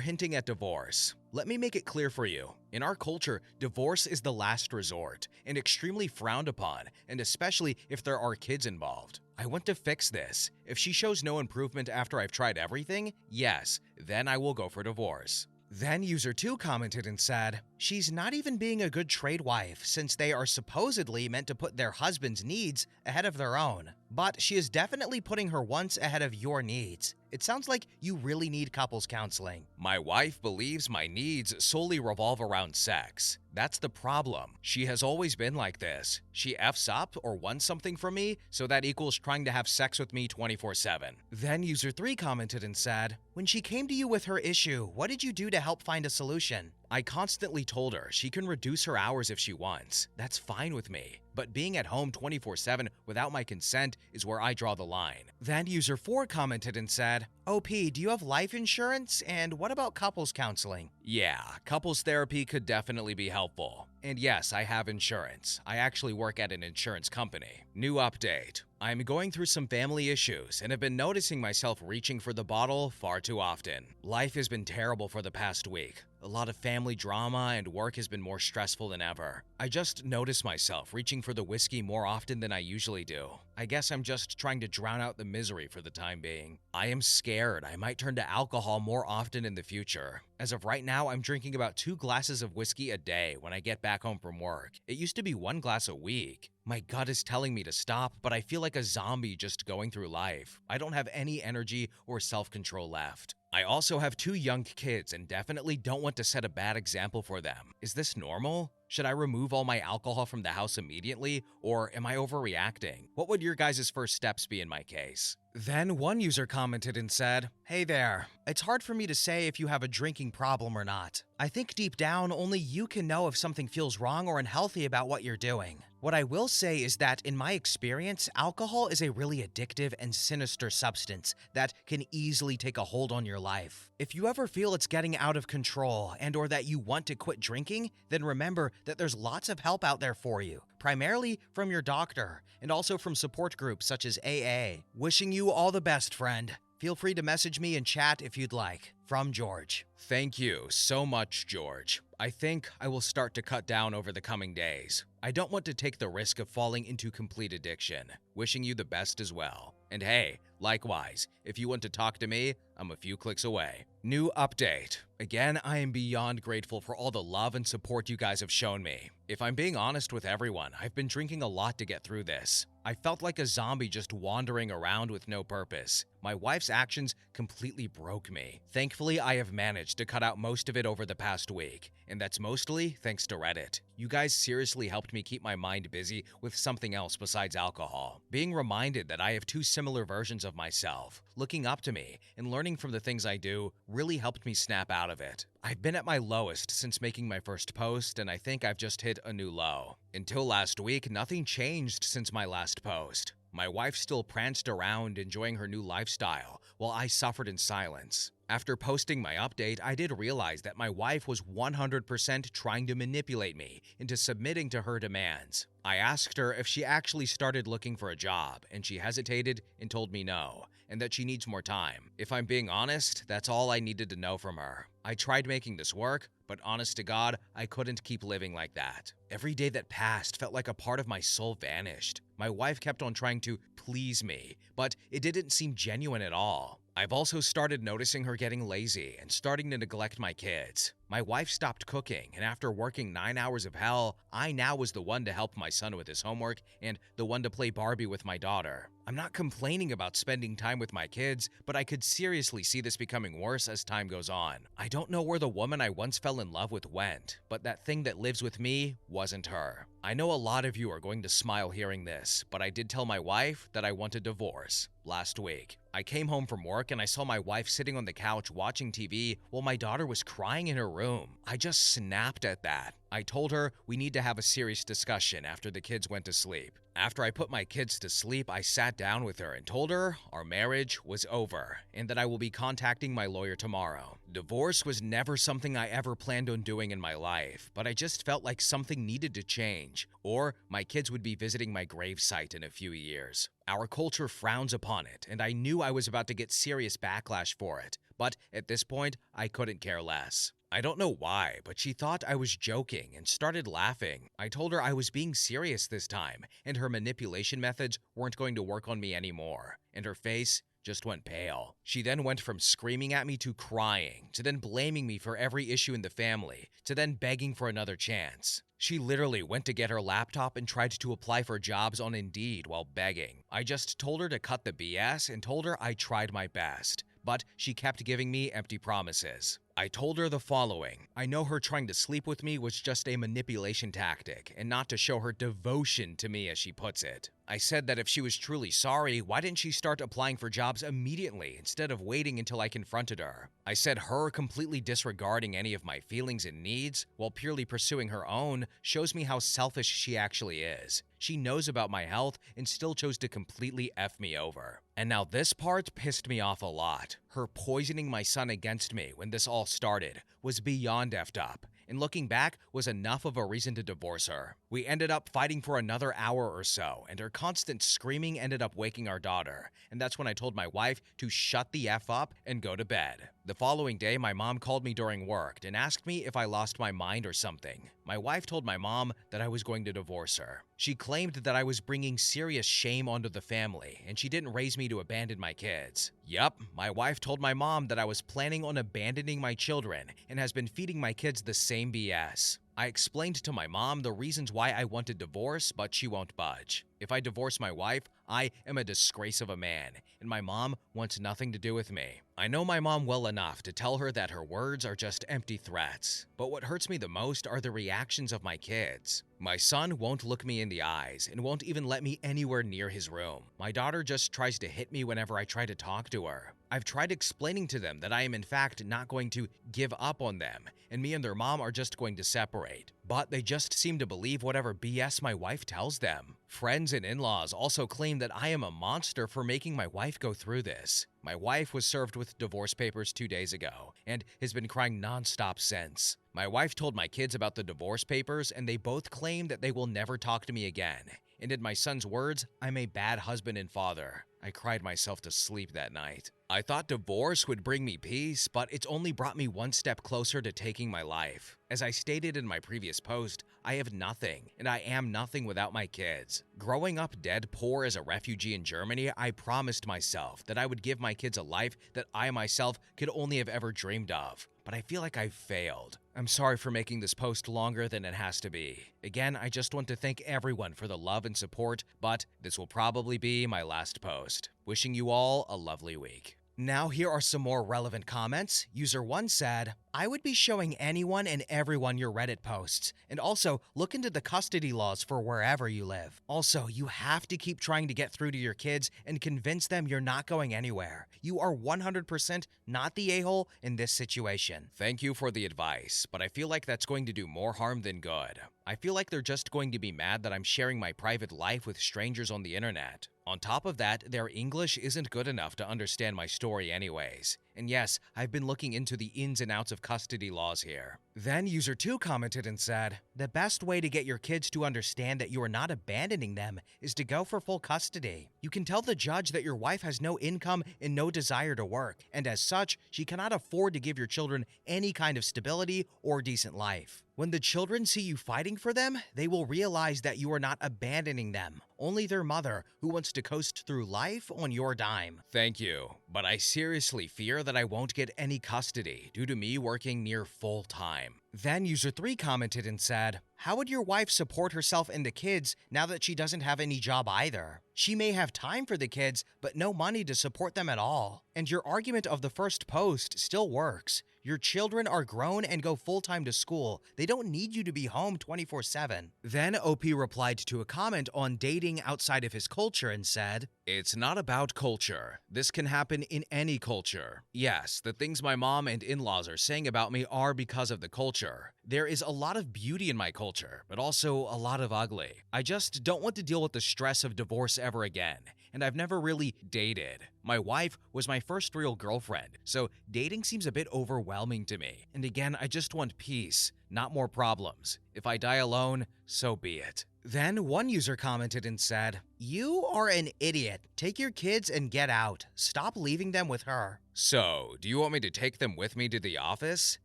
hinting at divorce. Let me make it clear for you. In our culture, divorce is the last resort and extremely frowned upon, and especially if there are kids involved. I want to fix this. If she shows no improvement after I've tried everything, yes, then I will go for divorce." Then user 2 commented and said, "She's not even being a good trade wife since they are supposedly meant to put their husband's needs ahead of their own. But she is definitely putting her wants ahead of your needs. It sounds like you really need couples counseling." My wife believes my needs solely revolve around sex. That's the problem. She has always been like this. She F's up or wants something from me, so that equals trying to have sex with me 24/7. Then user 3 commented and said, "When she came to you with her issue, what did you do to help find a solution?" I constantly told her she can reduce her hours if she wants. That's fine with me. but being at home 24/7 without my consent is where I draw the line. Then user 4 commented and said, OP, do you have life insurance? And what about couples counseling? Yeah, couples therapy could definitely be helpful. And yes, I have insurance. I actually work at an insurance company. New update. I'm going through some family issues and have been noticing myself reaching for the bottle far too often. Life has been terrible for the past week. A lot of family drama and work has been more stressful than ever. I just notice myself reaching for the whiskey more often than I usually do. I guess I'm just trying to drown out the misery for the time being. I am scared I might turn to alcohol more often in the future. As of right now, I'm drinking about 2 glasses of whiskey a day when I get back home from work. It used to be 1 glass a week. My gut is telling me to stop, but I feel like a zombie just going through life. I don't have any energy or self-control left. I also have 2 young kids and definitely don't want to set a bad example for them. Is this normal? Should I remove all my alcohol from the house immediately, or am I overreacting? What would your guys' first steps be in my case? Then one user commented and said, Hey there, it's hard for me to say if you have a drinking problem or not. I think deep down, only you can know if something feels wrong or unhealthy about what you're doing. What I will say is that, in my experience, alcohol is a really addictive and sinister substance that can easily take a hold on your life. If you ever feel it's getting out of control and or that you want to quit drinking, then remember that there's lots of help out there for you, primarily from your doctor and also from support groups such as AA. Wishing you all the best, friend. Feel free to message me and chat if you'd like. From George. Thank you so much, George. I think I will start to cut down over the coming days. I don't want to take the risk of falling into complete addiction. Wishing you the best as well. And hey, likewise, if you want to talk to me, I'm a few clicks away. New update. Again, I am beyond grateful for all the love and support you guys have shown me. If I'm being honest with everyone, I've been drinking a lot to get through this. I felt like a zombie just wandering around with no purpose. My wife's actions completely broke me. Thankfully, I have managed to cut out most of it over the past week, and that's mostly thanks to Reddit. You guys seriously helped me keep my mind busy with something else besides alcohol. Being reminded that I have 2 similar versions of myself, looking up to me, and learning from the things I do really helped me snap out of it. I've been at my lowest since making my first post, and I think I've just hit a new low. Until last week, nothing changed since my last post. My wife still pranced around enjoying her new lifestyle, while I suffered in silence. After posting my update, I did realize that my wife was 100% trying to manipulate me into submitting to her demands. I asked her if she actually started looking for a job, and she hesitated and told me no, and that she needs more time. If I'm being honest, that's all I needed to know from her. I tried making this work, but honest to God, I couldn't keep living like that. Every day that passed felt like a part of my soul vanished. My wife kept on trying to please me, but it didn't seem genuine at all. I've also started noticing her getting lazy and starting to neglect my kids. My wife stopped cooking, and after working 9 hours of hell, I now was the one to help my son with his homework and the one to play Barbie with my daughter. I'm not complaining about spending time with my kids, but I could seriously see this becoming worse as time goes on. I don't know where the woman I once fell in love with went, but that thing that lives with me wasn't her. I know a lot of you are going to smile hearing this, but I did tell my wife that I want a divorce last week. I came home from work and I saw my wife sitting on the couch watching TV while my daughter was crying in her room. I just snapped at that. I told her we need to have a serious discussion after the kids went to sleep. After I put my kids to sleep, I sat down with her and told her our marriage was over and that I will be contacting my lawyer tomorrow. Divorce was never something I ever planned on doing in my life, but I just felt like something needed to change, or my kids would be visiting my gravesite in a few years. Our culture frowns upon it, and I knew I was about to get serious backlash for it, but at this point, I couldn't care less. I don't know why, but she thought I was joking and started laughing. I told her I was being serious this time, and her manipulation methods weren't going to work on me anymore, and her face just went pale. She then went from screaming at me to crying, to then blaming me for every issue in the family, to then begging for another chance. She literally went to get her laptop and tried to apply for jobs on Indeed while begging. I just told her to cut the BS and told her I tried my best, but she kept giving me empty promises. I told her the following. I know her trying to sleep with me was just a manipulation tactic and not to show her devotion to me, as she puts it. I said that if she was truly sorry, why didn't she start applying for jobs immediately instead of waiting until I confronted her? I said her completely disregarding any of my feelings and needs while purely pursuing her own shows me how selfish she actually is. She knows about my health and still chose to completely F me over. And now this part pissed me off a lot. Her poisoning my son against me when this all started was beyond effed up, and looking back was enough of a reason to divorce her. We ended up fighting for another hour or so, and her constant screaming ended up waking our daughter, and that's when I told my wife to shut the F up and go to bed. The following day, my mom called me during work and asked me if I lost my mind or something. My wife told my mom that I was going to divorce her. She claimed that I was bringing serious shame onto the family, and she didn't raise me to abandon my kids. Yup, my wife told my mom that I was planning on abandoning my children and has been feeding my kids the same BS. I explained to my mom the reasons why I wanted divorce, but she won't budge. If I divorce my wife, I am a disgrace of a man, and my mom wants nothing to do with me. I know my mom well enough to tell her that her words are just empty threats, but what hurts me the most are the reactions of my kids. My son won't look me in the eyes and won't even let me anywhere near his room. My daughter just tries to hit me whenever I try to talk to her. I've tried explaining to them that I am in fact not going to give up on them, and me and their mom are just going to separate. But they just seem to believe whatever BS my wife tells them. Friends and in-laws also claim that I am a monster for making my wife go through this. My wife was served with divorce papers 2 days ago and has been crying nonstop since. My wife told my kids about the divorce papers, and they both claim that they will never talk to me again. And in my son's words, I'm a bad husband and father. I cried myself to sleep that night. I thought divorce would bring me peace, but it's only brought me one step closer to taking my life. As I stated in my previous post, I have nothing, and I am nothing without my kids. Growing up dead poor as a refugee in Germany, I promised myself that I would give my kids a life that I myself could only have ever dreamed of. But I feel like I've failed. I'm sorry for making this post longer than it has to be. Again, I just want to thank everyone for the love and support, but this will probably be my last post. Wishing you all a lovely week. Now here are some more relevant comments. User 1 said, I would be showing anyone and everyone your Reddit posts, and also look into the custody laws for wherever you live. Also, you have to keep trying to get through to your kids and convince them you're not going anywhere. You are 100% not the a-hole in this situation. Thank you for the advice, but I feel like that's going to do more harm than good. I feel like they're just going to be mad that I'm sharing my private life with strangers on the internet. On top of that, their English isn't good enough to understand my story anyways. And yes, I've been looking into the ins and outs of custody laws here. Then user 2 commented and said, the best way to get your kids to understand that you are not abandoning them is to go for full custody. You can tell the judge that your wife has no income and no desire to work, and as such, she cannot afford to give your children any kind of stability or decent life. When the children see you fighting for them, they will realize that you are not abandoning them, only their mother who wants to coast through life on your dime. Thank you, but I seriously fear that I won't get any custody due to me working near full time. Then user 3 commented and said, how would your wife support herself and the kids now that she doesn't have any job either? She may have time for the kids, but no money to support them at all. And your argument of the first post still works. Your children are grown and go full-time to school. They don't need you to be home 24/7. Then OP replied to a comment on dating outside of his culture and said, it's not about culture. This can happen in any culture. Yes, the things my mom and in-laws are saying about me are because of the culture. There is a lot of beauty in my culture, but also a lot of ugly. I just don't want to deal with the stress of divorce ever again, and I've never really dated. My wife was my first real girlfriend, so dating seems a bit overwhelming to me. And again, I just want peace, not more problems. If I die alone, so be it. Then one user commented and said, you are an idiot. Take your kids and get out. Stop leaving them with her. So, do you want me to take them with me to the office?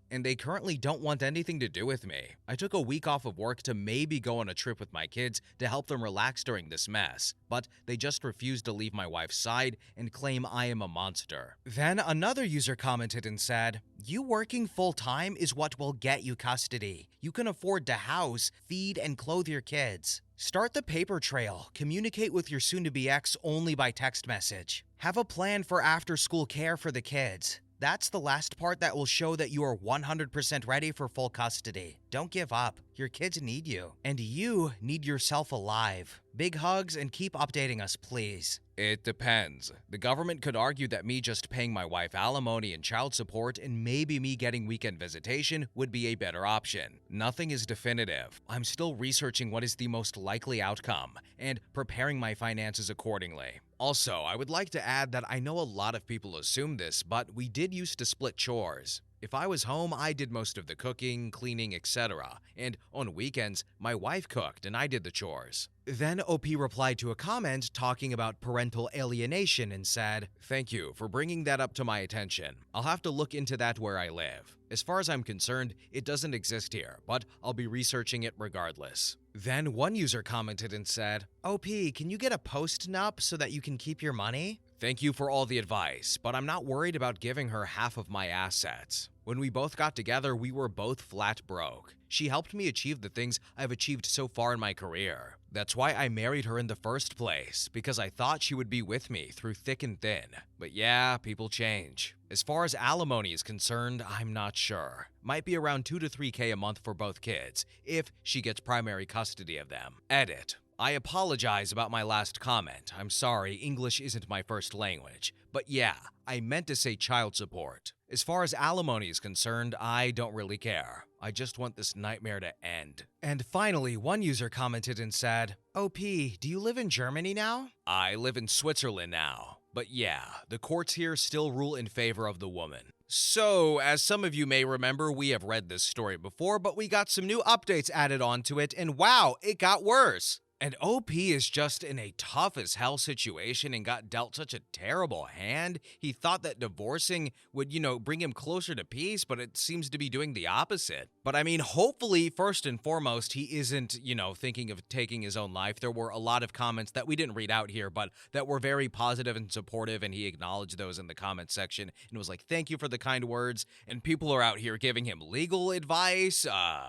And they currently don't want anything to do with me. I took a week off of work to maybe go on a trip with my kids to help them relax during this mess, but they just refused to leave my wife's side and claim I am a monster. Then another user commented and said, you working full-time is what will get you custody. You can afford to house, feed, and clothe your kids. Start the paper trail. Communicate with your soon-to-be ex only by text message. Have a plan for after-school care for the kids. That's the last part that will show that you are 100% ready for full custody. Don't give up. Your kids need you, and you need yourself alive. Big hugs and keep updating us, please. It depends. The government could argue that me just paying my wife alimony and child support and maybe me getting weekend visitation would be a better option. Nothing is definitive. I'm still researching what is the most likely outcome and preparing my finances accordingly. Also, I would like to add that I know a lot of people assume this, but we did used to split chores. If I was home, I did most of the cooking, cleaning, etc. And on weekends, my wife cooked and I did the chores. Then OP replied to a comment talking about parental alienation and said, "Thank you for bringing that up to my attention. I'll have to look into that where I live. As far as I'm concerned, it doesn't exist here, but I'll be researching it regardless." Then one user commented and said, "OP, can you get a post-nup so that you can keep your money? Thank you for all the advice, but I'm not worried about giving her half of my assets. When we both got together, we were both flat broke. She helped me achieve the things I've achieved so far in my career. That's why I married her in the first place, because I thought she would be with me through thick and thin. But yeah, people change. As far as alimony is concerned, I'm not sure. Might be around 2 to 3K a month for both kids, if she gets primary custody of them. Edit. I apologize about my last comment. I'm sorry, English isn't my first language. But yeah, I meant to say child support. As far as alimony is concerned, I don't really care. I just want this nightmare to end." And finally, one user commented and said, "OP, do you live in Germany now?" I live in Switzerland now. But yeah, the courts here still rule in favor of the woman. So, as some of you may remember, we have read this story before, but we got some new updates added onto it, and wow, it got worse. And OP is just in a tough as hell situation and got dealt such a terrible hand. He thought that divorcing would, bring him closer to peace, but it seems to be doing the opposite. But I mean, hopefully, first and foremost, he isn't, thinking of taking his own life. There were a lot of comments that we didn't read out here, but that were very positive and supportive, and he acknowledged those in the comment section and was like, "Thank you for the kind words." And people are out here giving him legal advice,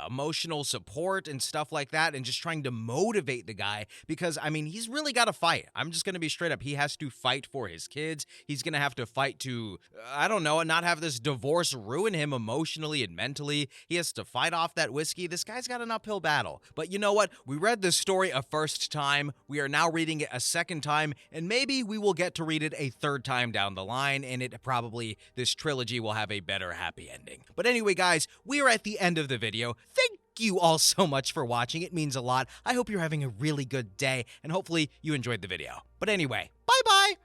emotional support, and stuff like that, and just trying to motivate the guy because, I mean, he's really got to fight. I'm just going to be straight up. He has to fight for his kids. He's going to have to fight to, not have this divorce ruin him emotionally and mentally. He has to fight off that whiskey. This guy's got an uphill battle. But you know what? We read this story a first time. We are now reading it a second time, and maybe we will get to read it a third time down the line, and this trilogy will have a better happy ending. But anyway, guys, we are at the end of the video. Thank you all so much for watching. It means a lot. I hope you're having a really good day, and hopefully you enjoyed the video. But anyway, bye-bye!